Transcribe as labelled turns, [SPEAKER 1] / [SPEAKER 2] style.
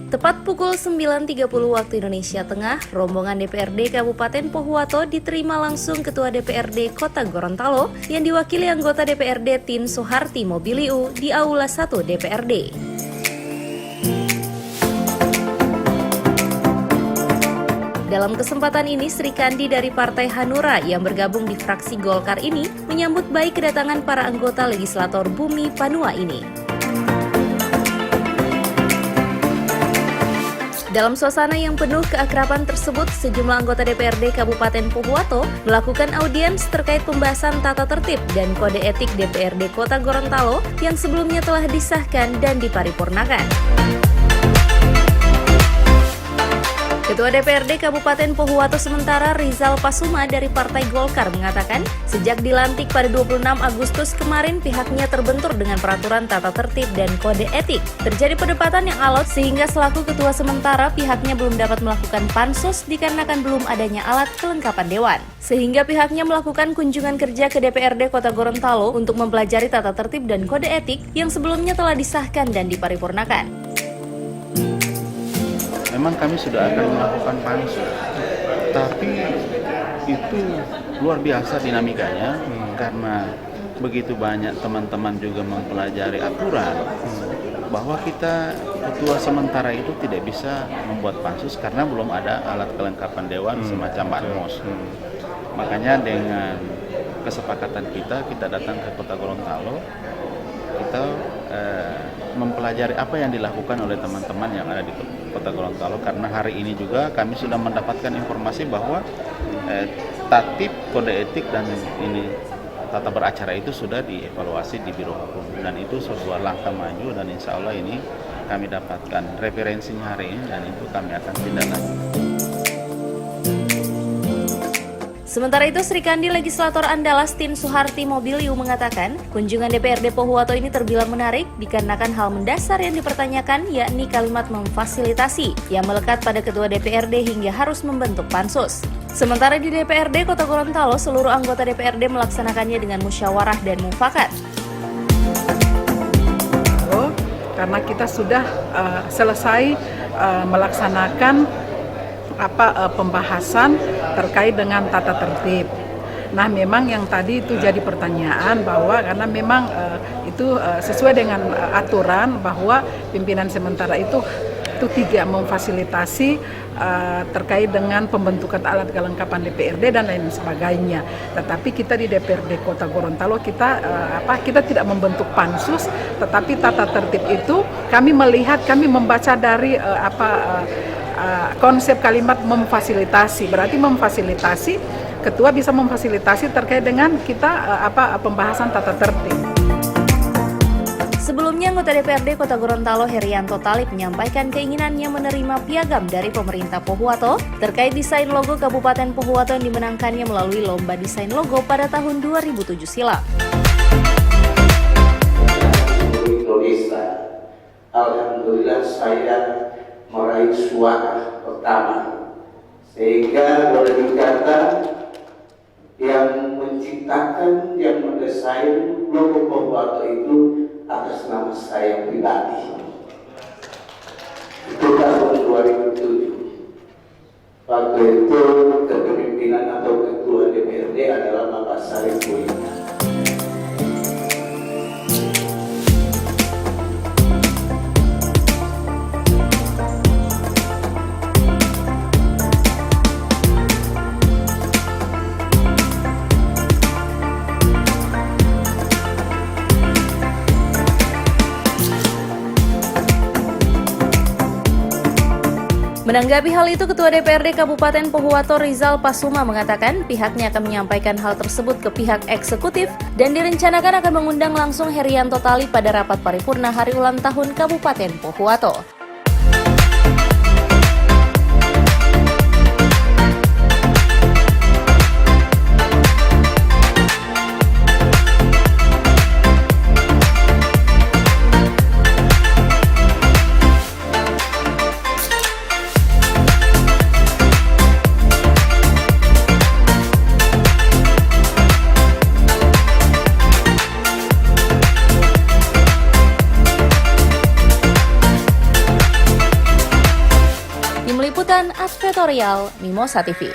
[SPEAKER 1] Tepat pukul 9.30 waktu Indonesia Tengah, rombongan DPRD Kabupaten Pohuwato diterima langsung Ketua DPRD Kota Gorontalo yang diwakili anggota DPRD Tien Soeharti Mobiliu di Aula 1 DPRD. Dalam kesempatan ini, Sri Kandi dari Partai Hanura yang bergabung di fraksi Golkar ini menyambut baik kedatangan para anggota legislator Bumi Panua ini. Dalam suasana yang penuh keakraban tersebut, sejumlah anggota DPRD Kabupaten Pohuwato melakukan audiens terkait pembahasan tata tertib dan kode etik DPRD Kota Gorontalo yang sebelumnya telah disahkan dan diparipurnakan. Ketua DPRD Kabupaten Pohuwato sementara Rizal Pasuma dari Partai Golkar mengatakan, sejak dilantik pada 26 Agustus kemarin pihaknya terbentur dengan peraturan tata tertib dan kode etik. Terjadi perdebatan yang alot sehingga selaku ketua sementara pihaknya belum dapat melakukan pansus dikarenakan belum adanya alat kelengkapan dewan. Sehingga pihaknya melakukan kunjungan kerja ke DPRD Kota Gorontalo untuk mempelajari tata tertib dan kode etik yang sebelumnya telah disahkan dan diparipurnakan.
[SPEAKER 2] Memang kami sudah akan melakukan pansus, tapi itu luar biasa dinamikanya karena begitu banyak teman-teman juga mempelajari aturan bahwa kita ketua sementara itu tidak bisa membuat pansus karena belum ada alat kelengkapan dewan semacam Banmos. Makanya dengan kesepakatan kita datang ke Kota Gorontalo, kita mempelajari apa yang dilakukan oleh teman-teman yang ada di Kota Gorontalo karena hari ini juga kami sudah mendapatkan informasi bahwa tatip, kode etik dan ini tata beracara itu sudah dievaluasi di Biro Hukum dan itu sebuah langkah maju dan insya Allah ini kami dapatkan referensinya hari ini dan itu kami akan tindak lanjut.
[SPEAKER 1] Sementara itu, Sri Kandi legislator Andalas Tien Soeharti Mobiliu mengatakan, kunjungan DPRD Pohuwato ini terbilang menarik dikarenakan hal mendasar yang dipertanyakan yakni kalimat memfasilitasi yang melekat pada ketua DPRD hingga harus membentuk pansus. Sementara di DPRD Kota Gorontalo, seluruh anggota DPRD melaksanakannya dengan musyawarah dan mufakat.
[SPEAKER 3] Karena kita sudah selesai melaksanakan pembahasan terkait dengan tata tertib. Nah, memang yang tadi itu jadi pertanyaan bahwa karena memang itu sesuai dengan aturan bahwa pimpinan sementara itu tidak memfasilitasi terkait dengan pembentukan alat kelengkapan DPRD dan lain sebagainya. Tetapi kita di DPRD Kota Gorontalo kita tidak membentuk pansus, tetapi tata tertib itu kami membaca dari konsep kalimat memfasilitasi, berarti memfasilitasi, ketua bisa memfasilitasi terkait dengan kita pembahasan tata tertib.
[SPEAKER 1] Sebelumnya, anggota DPRD Kota Gorontalo Herianto Talib menyampaikan keinginannya menerima piagam dari pemerintah Pohuwato terkait desain logo Kabupaten Pohuwato yang dimenangkannya melalui lomba desain logo pada tahun 2007 silam.
[SPEAKER 4] Indonesia, alhamdulillah saya meraih suara pertama, sehingga boleh dikata yang menciptakan, yang mendesain logo Pohuwato itu atas nama saya pribadi. Itu tahun 2007. Waktu itu kepemimpinan atau ketua DPRD adalah Bapak Sarif Buina.
[SPEAKER 1] Menanggapi hal itu, Ketua DPRD Kabupaten Pohuwato Rizal Pasuma mengatakan pihaknya akan menyampaikan hal tersebut ke pihak eksekutif dan direncanakan akan mengundang langsung Herianto Talib pada rapat paripurna hari ulang tahun Kabupaten Pohuwato. Tim Liputan Advertorial Mimosa TV.